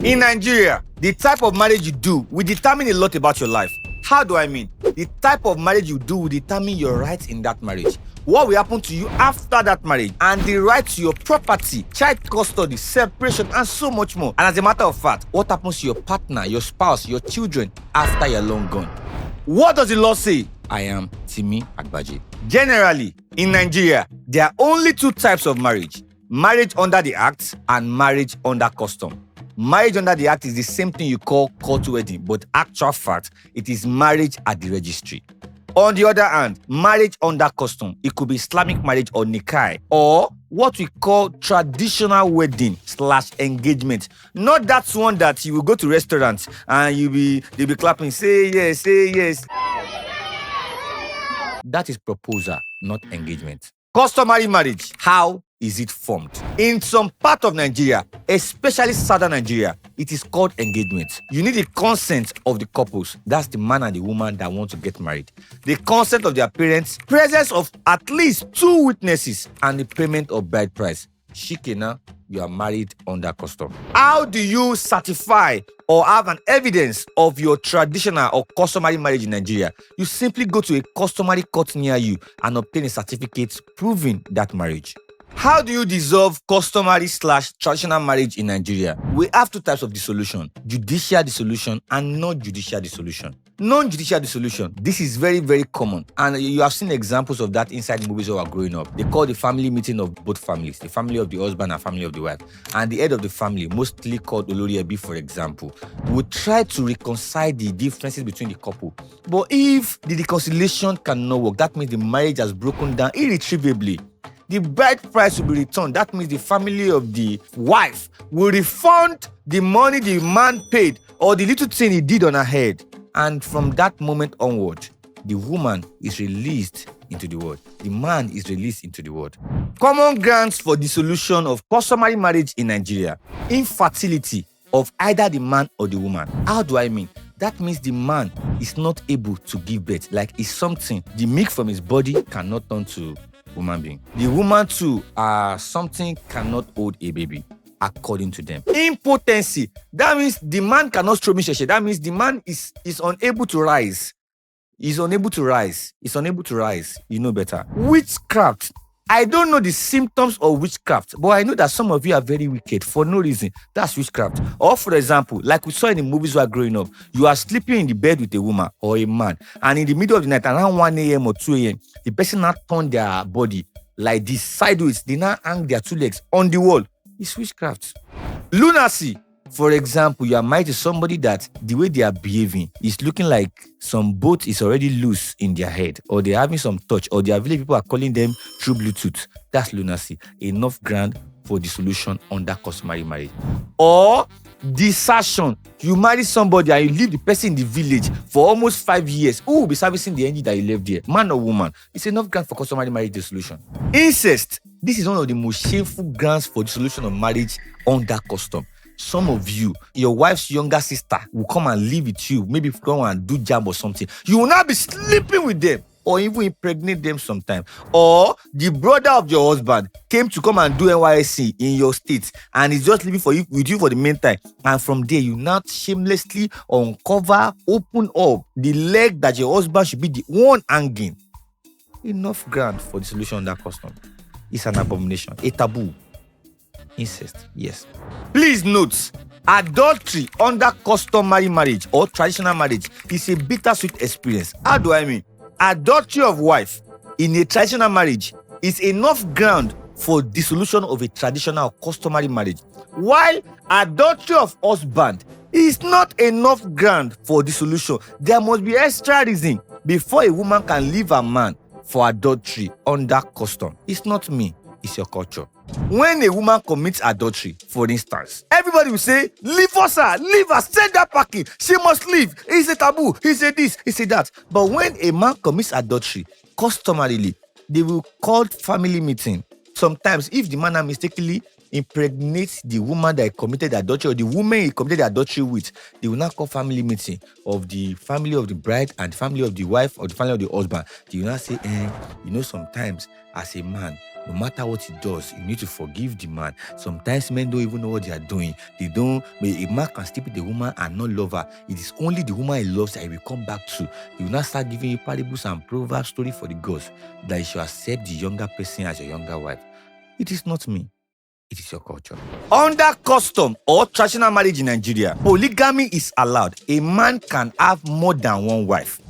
In Nigeria, the type of marriage you do will determine a lot about your life. How do I mean? The type of marriage you do will determine your rights in that marriage, what will happen to you after that marriage, and the right to your property, child custody, separation, and so much more. And as a matter of fact, what happens to your partner, your spouse, your children after you're long gone. What does the law say? I am timiagbaje. Generally, in Nigeria, there are only two types of marriage: marriage under the Act and marriage under custom. Marriage under the Act is the same thing you call court wedding, but actual fact, it is marriage at the registry. On the other hand, marriage under custom, it could be Islamic marriage or nikah, or what we call traditional wedding / engagement. Not that one that you will go to restaurants and they'll be clapping, say yes, say yes. That is proposal, not engagement. Customary marriage, how is it formed? In some part of Nigeria, especially southern Nigeria, it is called engagement. You need the consent of the couples. That's the man and the woman that want to get married. The consent of their parents, presence of at least 2 witnesses, and the payment of bride price. Shikena, you are married under custom. How do you certify or have an evidence of your traditional or customary marriage in Nigeria? You simply go to a customary court near you and obtain a certificate proving that marriage. How do you dissolve customary / traditional marriage in Nigeria? We have 2 types of dissolution: judicial dissolution and non-judicial dissolution. Non-judicial dissolution, this is very, very common, and you have seen examples of that inside movies while growing up. They call the family meeting of both families, the family of the husband and family of the wife, and the head of the family, mostly called Olori Ebi, for example, would try to reconcile the differences between the couple. But if the reconciliation cannot work, that means the marriage has broken down irretrievably. The bride price will be returned. That means the family of the wife will refund the money the man paid or the little thing he did on her head. And from that moment onward, the woman is released into the world. The man is released into the world. Common grounds for dissolution of customary marriage in Nigeria: infertility of either the man or the woman. How do I mean? That means the man is not able to give birth. Like it's something, the milk from his body cannot turn to human being. The woman too, something cannot hold a baby, according to them. Impotency, that means the man cannot stroke sheshe. That means the man is unable to rise. He's unable to rise. You know better. Witchcraft. I don't know the symptoms of witchcraft, but I know that some of you are very wicked for no reason. That's witchcraft. Or for example, like we saw in the movies while growing up, you are sleeping in the bed with a woman or a man, and in the middle of the night, around 1 a.m. or 2 a.m., the person now turn their body like this sideways. They now hang their 2 legs on the wall. It's witchcraft. Lunacy. For example, you are married to somebody that the way they are behaving is looking like some boat is already loose in their head, or they're having some touch, or their village people are calling them through Bluetooth. That's lunacy. Enough ground for dissolution under customary marriage. Or desertion. You marry somebody and you leave the person in the village for almost 5 years. Who will be servicing the engine that you left there? Man or woman? It's enough ground for customary marriage dissolution. Incest. This is one of the most shameful grounds for dissolution of marriage under custom. Some of you, your wife's younger sister will come and live with you, maybe go and do jam or something. You will not be sleeping with them or even impregnate them sometime. Or the brother of your husband came to come and do NYSC in your state and is just living with you for the meantime. And from there, you now shamelessly uncover, open up the leg that your husband should be the one hanging. Enough ground for dissolution under custom. It's an abomination, a taboo. Incest, yes. Please note, adultery under customary marriage or traditional marriage is a bittersweet experience. How do I mean? Adultery of wife in a traditional marriage is enough ground for dissolution of a traditional or customary marriage, while adultery of husband is not enough ground for dissolution. There must be extra reason before a woman can leave a man for adultery under custom. It's not me, it's your culture. When a woman commits adultery, for instance, everybody will say, leave her, send her packing, she must leave, it's a taboo, he said this, he said that. But when a man commits adultery, customarily, they will call family meeting. Sometimes, if the man mistakenly impregnate the woman that committed adultery or the woman he committed adultery with, they will now call family meeting of the family of the bride and family of the wife or the family of the husband. They will now say, sometimes as a man, no matter what he does, you need to forgive the man. Sometimes men don't even know what they are doing. A man can sleep with the woman and not love her. It is only the woman he loves that he will come back to. He will not start giving you parables and proverbs, story for the girls, that you should accept the younger person as your younger wife. It is not me. It is your culture. Under custom or traditional marriage in Nigeria, polygamy is allowed. A man can have more than one wife.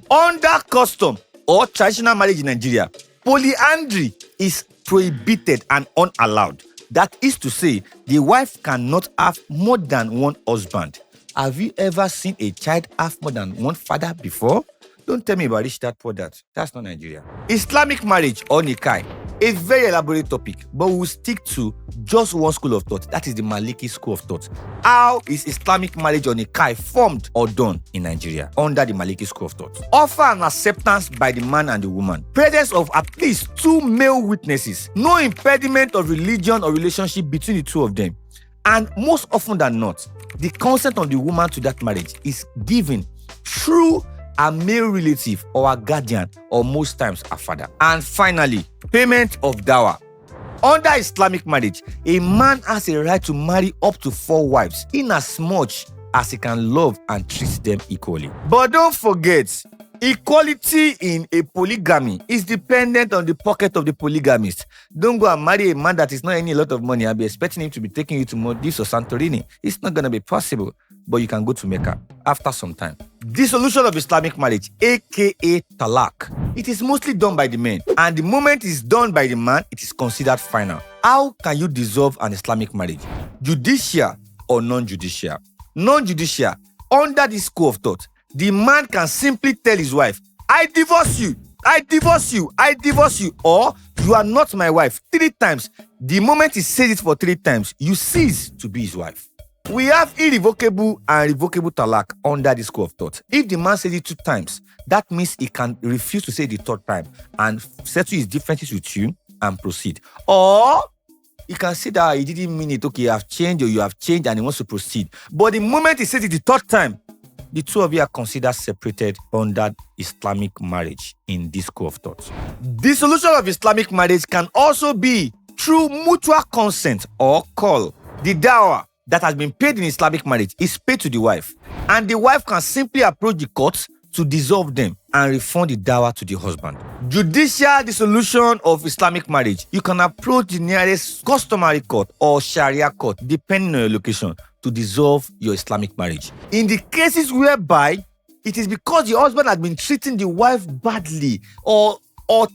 Under custom or traditional marriage in Nigeria, polyandry is prohibited and unallowed. That is to say, the wife cannot have more than one husband. Have you ever seen a child have more than one father before? Don't tell me about rich dad, poor dad. That's not Nigeria. Islamic marriage or nikah, a very elaborate topic, but we'll stick to just one school of thought. That is the Maliki school of thought. How is Islamic marriage or nikah formed or done in Nigeria under the Maliki school of thought? Offer and acceptance by the man and the woman. Presence of at least 2 male witnesses. No impediment of religion or relationship between the two of them. And most often than not, the consent of the woman to that marriage is given through a male relative or a guardian, or most times a father. And finally, payment of dower. Under Islamic marriage, a man has a right to marry up to 4 wives in as much as he can love and treat them equally. But don't forget, equality in a polygamy is dependent on the pocket of the polygamist. Don't go and marry a man that is not earning a lot of money and be expecting him to be taking you to Maldives or Santorini. It's not going to be possible. But you can go to Mecca after some time. Dissolution of Islamic marriage, aka talaq. It is mostly done by the men, and the moment it's done by the man, it is considered final. How can you dissolve an Islamic marriage? Judicial or non-judicial? Non-judicial, under this school of thought, the man can simply tell his wife, I divorce you, I divorce you, I divorce you, or you are not my wife 3 times. The moment he says it for 3 times, you cease to be his wife. We have irrevocable and revocable talaq under this school of thought. If the man says it 2 times, that means he can refuse to say it the 3rd time and settle his differences with you and proceed. Or he can say that he didn't mean it, okay, you have changed or you have changed and he wants to proceed. But the moment he says it the 3rd time, the 2 of you are considered separated under Islamic marriage in this school of thought. Dissolution of Islamic marriage can also be through mutual consent or call. The dower that has been paid in Islamic marriage is paid to the wife, and the wife can simply approach the courts to dissolve them and refund the dower to the husband. Judicial dissolution of Islamic marriage. You can approach the nearest customary court or Sharia court, depending on your location, to dissolve your Islamic marriage. In the cases whereby it is because the husband has been treating the wife badly or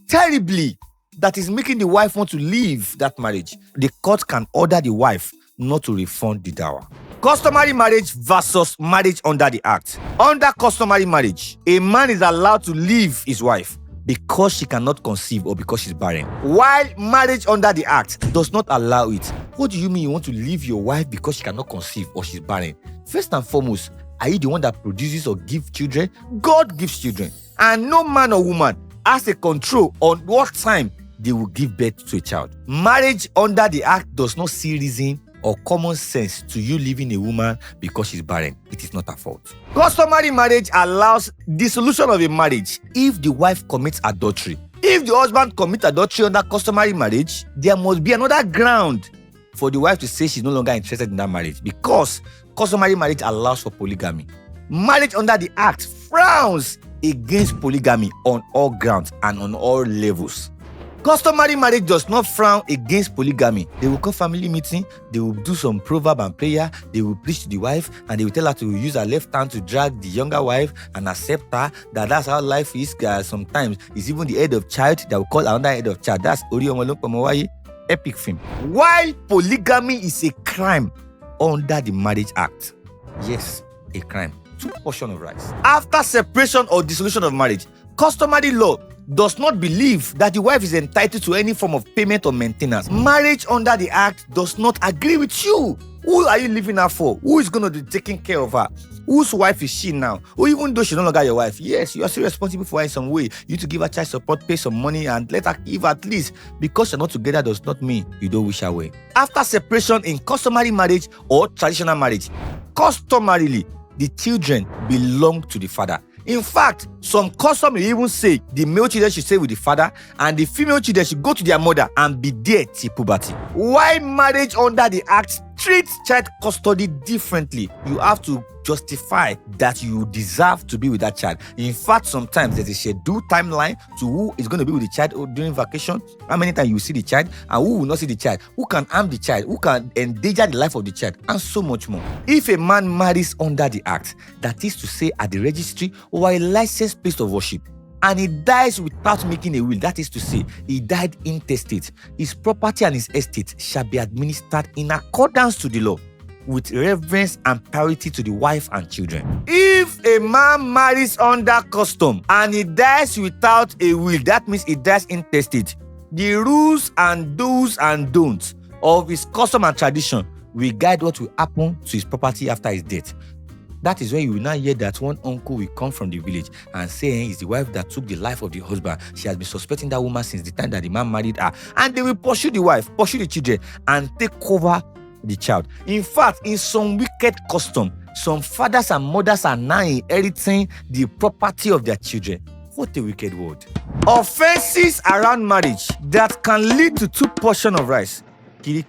terribly that is making the wife want to leave that marriage, the court can order the wife not to refund the dower. Customary marriage versus marriage under the act. Under customary marriage, a man is allowed to leave his wife because she cannot conceive or because she's barren, while marriage under the act does not allow it. What do you mean you want to leave your wife because she cannot conceive or she's barren? First and foremost, are you the one that produces or gives children? God gives children, and no man or woman has a control on what time they will give birth to a child. Marriage under the act does not see reason or common sense to you leaving a woman because she's barren. It is not her fault. Customary marriage allows dissolution of a marriage if the wife commits adultery. If the husband commits adultery under customary marriage, there must be another ground for the wife to say she's no longer interested in that marriage, because customary marriage allows for polygamy. Marriage under the act frowns against polygamy on all grounds and on all levels. Customary marriage does not frown against polygamy. They will call family meeting, they will do some proverb and prayer, they will preach to the wife, and they will tell her to use her left hand to drag the younger wife and accept her, that's how life is. Sometimes it's even the head of child that will call another head of child. That's Oriomolopomowaye, epic film. While polygamy is a crime under the Marriage Act. Yes, a crime. 2 portions of rice. After separation or dissolution of marriage, customary law does not believe that the wife is entitled to any form of payment or maintenance. Marriage under the act does not agree with you. Who are you leaving her for? Who is going to be taking care of her? Whose wife is she now? Or even though she's no longer your wife, yes, you are still responsible for her in some way. You need to give her child support, pay some money, and let her give at least. Because you're not together does not mean you don't wish her well. After separation in customary marriage or traditional marriage, customarily, the children belong to the father. In fact, some custom will even say the male children should stay with the father and the female children should go to their mother and be there till puberty. Why marriage under the act treats child custody differently? You have to justify that you deserve to be with that child. In fact, sometimes there's a scheduled timeline to who is going to be with the child during vacation, how many times you see the child, and who will not see the child, who can harm the child, who can endanger the life of the child, and so much more. If a man marries under the act, that is to say at the registry or a licensed place of worship, and he dies without making a will, that is to say, he died intestate, his property and his estate shall be administered in accordance to the law, with reverence and priority to the wife and children. If a man marries under custom and he dies without a will, that means he dies intestate, the rules and do's and don'ts of his custom and tradition will guide what will happen to his property after his death. That is when you will now hear that one uncle will come from the village and say it's the wife that took the life of the husband. She has been suspecting that woman since the time that the man married her. And they will pursue the wife, pursue the children, and take over the child. In fact, in some wicked custom, some fathers and mothers are now inheriting the property of their children. What a wicked word. Offenses around marriage that can lead to 2 portions of rice. Kiri.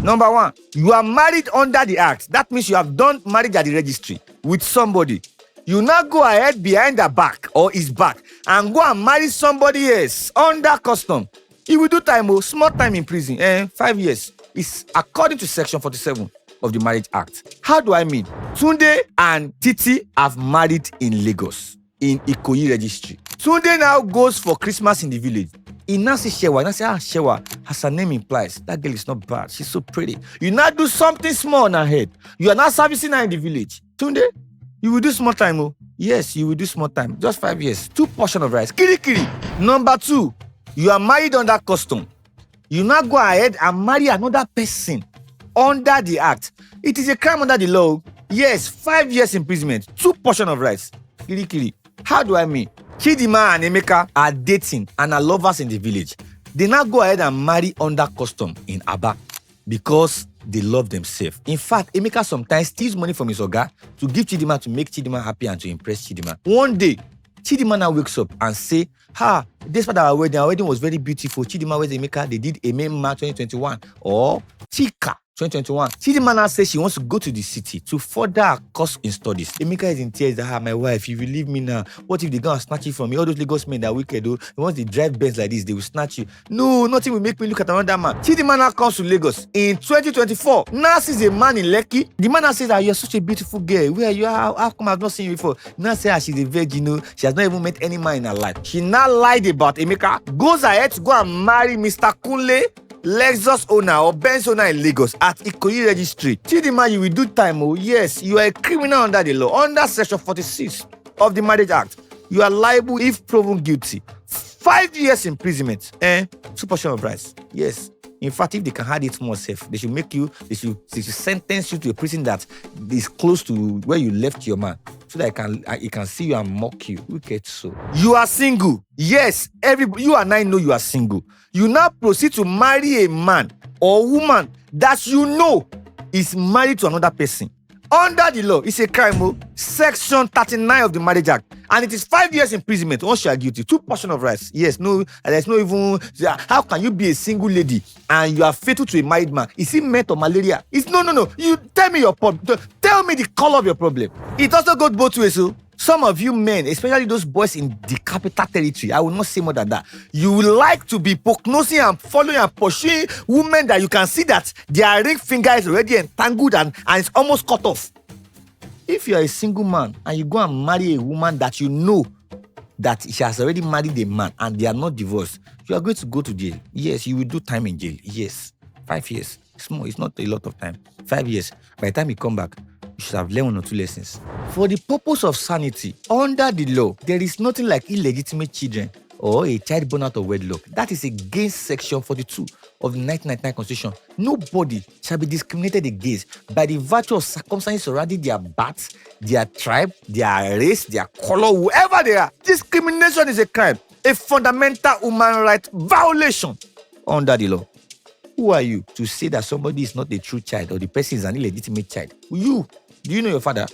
Number 1, you are married under the act. That means you have done marriage at the registry with somebody. You now go ahead behind her back or his back and go and marry somebody else under custom. You will do time, small time in prison, 5 years. It's according to section 47 of the Marriage Act. How do I mean? Tunde and Titi have married in Lagos, in Ikoyi Registry. Tunde now goes for Christmas in the village. He now says Shewa. Now say, Shewa, as her name implies, that girl is not bad. She's so pretty. You now do something small on her head. You are now servicing her in the village. Tunde, you will do small time, Yes, you will do small time. Just 5 years. 2 portions of rice. Kiri. Number 2, you are married under custom. You now go ahead and marry another person under the act. It is a crime under the law. Yes, 5 years imprisonment. 2 portions of rice. Kiri. How do I mean? Chidima and Emeka are dating and are lovers in the village. They now go ahead and marry under custom in Aba because they love themselves. In fact, Emeka sometimes steals money from his oga to give Chidima to make Chidima happy and to impress Chidima. One day, Chidima now wakes up and say, despite our wedding was very beautiful. Chidima with Emeka, they did a Mema 2021 or Chika 2021. Chidima now says she wants to go to the city to further her course in studies. Emeka is in tears that, my wife, if you leave me now, what if they go and snatch you from me? All those Lagos men that are wicked, once they drive Benz like this, they will snatch you. No, nothing will make me look at another man. Chidima now comes to Lagos in 2024. Now sees a man in Lekki. The man now says that you're such a beautiful girl. Where you are? How come I've not seen you before? Now says she's a virgin. She has not even met any man in her life. She now lied about Emeka. Goes ahead to go and marry Mr. Kunle, Lexus owner or Benz owner in Lagos at Ikoyi Registry. Chidima, you will do time. Yes, you are a criminal under the law. Under section 46 of the Marriage Act, you are liable if proven guilty. 5 years imprisonment. 2 portions of rice. Yes. In fact, if they can add it more safe, they should sentence you to a prison that is close to where you left your man, so that he can see you and mock you. Wicked so. You are single. Yes, you and I know you are single. You now proceed to marry a man or woman that you know is married to another person. Under the law, it's a crime. Section 39 of the Marriage Act. And it is 5 years imprisonment once you are guilty. 2 portions of rice. Yes, there's no even... How can you be a single lady and you are faithful to a married man? Is it met or malaria? No. You tell me your problem. Tell me the color of your problem. It also goes both ways. So some of you men, especially those boys in the capital territory, I will not say more than that. You will like to be prognosing and following and pursuing women that you can see that their ring finger is already entangled and it's almost cut off. If you are a single man and you go and marry a woman that you know that she has already married a man and they are not divorced, you are going to go to jail. Yes, you will do time in jail. Yes, 5 years. Small, it's not a lot of time. 5 years. By the time you come back, you should have learned 1 or 2 lessons. For the purpose of sanity, under the law, there is nothing like illegitimate children or a child born out of wedlock. That is against section 42 of the 1999 Constitution, nobody shall be discriminated against by the virtue of circumstances surrounding their birth, their tribe, their race, their color, whoever they are. Discrimination is a crime, a fundamental human right violation under the law. Who are you to say that somebody is not a true child or the person is an illegitimate child? Do you know your father?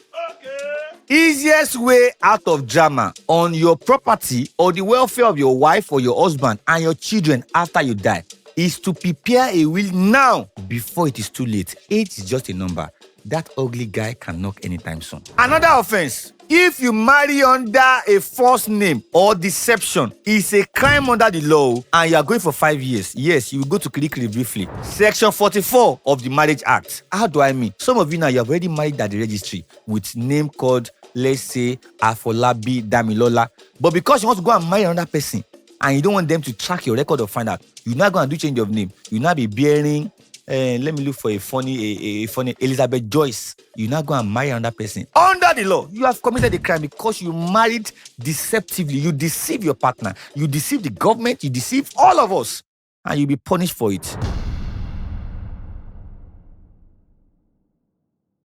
Easiest way out of drama on your property or the welfare of your wife or your husband and your children after you die is to prepare a will now before it is too late. Age is just a number. That ugly guy can knock anytime soon. Another offense. If you marry under a false name or deception, it's a crime under the law and you are going for 5 years. Yes, you will go to Kirikiri briefly. Section 44 of the Marriage Act. How do I mean? Some of you now, you have already married at the registry with name called, let's say, Afolabi Damilola. But because you want to go and marry another person and you don't want them to track your record or find out, you're not going to do change of name. You'll not be bearing... let me look for a funny Elizabeth Joyce. You now go and marry another person. Under the law, you have committed a crime because you married deceptively. You deceive your partner. You deceive the government. You deceive all of us. And you'll be punished for it.